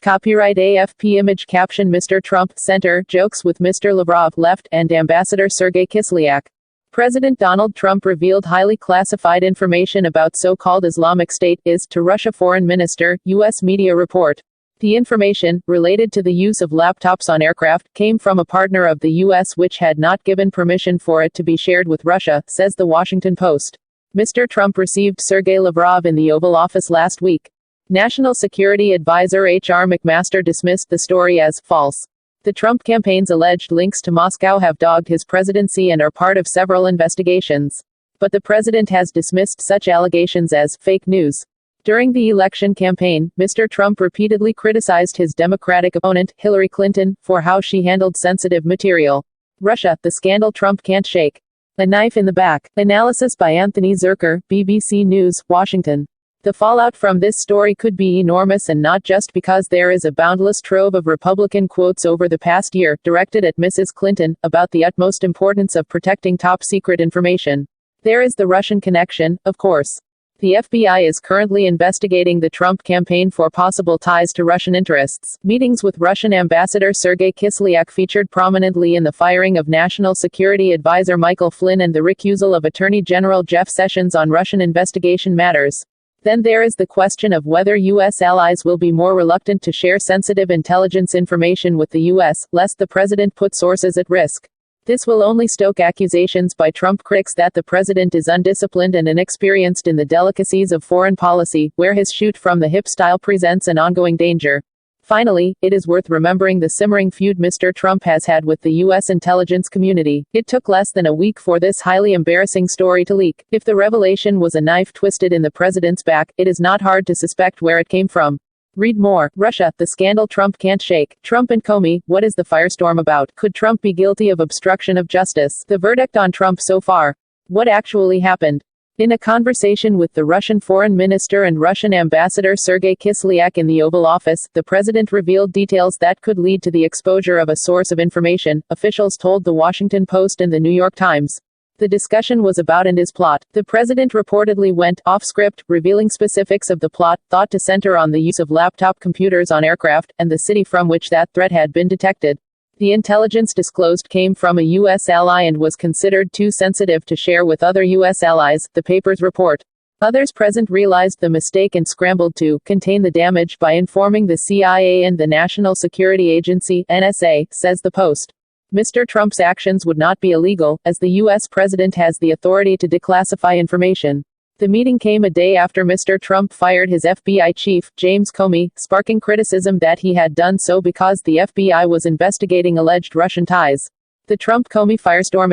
Copyright AFP image caption Mr. Trump, center, jokes with Mr. Lavrov, left, and Ambassador Sergei Kislyak. President Donald Trump revealed highly classified information about so-called Islamic State, to Russia Foreign Minister, U.S. media report. The information, related to the use of laptops on aircraft, came from a partner of the U.S. which had not given permission for it to be shared with Russia, says the Washington Post. Mr. Trump received Sergei Lavrov in the Oval Office last week. National Security Adviser HR McMaster dismissed the story as false. The Trump campaign's alleged links to Moscow have dogged his presidency and are part of several investigations. But the president has dismissed such allegations as fake news. During the election campaign, Mr. Trump repeatedly criticized his Democratic opponent, Hillary Clinton, for how she handled sensitive material. Russia, the scandal Trump can't shake. A knife in the back. Analysis by Anthony Zurcher, BBC News, Washington. The fallout from this story could be enormous, and not just because there is a boundless trove of Republican quotes over the past year, directed at Mrs. Clinton, about the utmost importance of protecting top-secret information. There is the Russian connection, of course. The FBI is currently investigating the Trump campaign for possible ties to Russian interests. Meetings with Russian Ambassador Sergei Kislyak featured prominently in the firing of National Security Advisor Michael Flynn and the recusal of Attorney General Jeff Sessions on Russian investigation matters. Then there is the question of whether U.S. allies will be more reluctant to share sensitive intelligence information with the U.S., lest the president put sources at risk. This will only stoke accusations by Trump critics that the president is undisciplined and inexperienced in the delicacies of foreign policy, where his shoot-from-the-hip style presents an ongoing danger. Finally, it is worth remembering the simmering feud Mr. Trump has had with the U.S. intelligence community. It took less than a week for this highly embarrassing story to leak. If the revelation was a knife twisted in the president's back, it is not hard to suspect where it came from. Read more. Russia, the scandal Trump can't shake. Trump and Comey, what is the firestorm about? Could Trump be guilty of obstruction of justice? The verdict on Trump so far. What actually happened? In a conversation with the Russian Foreign Minister and Russian Ambassador Sergei Kislyak in the Oval Office, the president revealed details that could lead to the exposure of a source of information, officials told the Washington Post and the New York Times. The discussion was about his plot. The president reportedly went off-script, revealing specifics of the plot, thought to center on the use of laptop computers on aircraft, and the city from which that threat had been detected. The intelligence disclosed came from a U.S. ally and was considered too sensitive to share with other U.S. allies, the papers report. Others present realized the mistake and scrambled to contain the damage by informing the CIA and the National Security Agency, NSA, says the Post. Mr. Trump's actions would not be illegal, as the U.S. president has the authority to declassify information. The meeting came a day after Mr. Trump fired his FBI chief, James Comey, sparking criticism that he had done so because the FBI was investigating alleged Russian ties. The Trump-Comey firestorm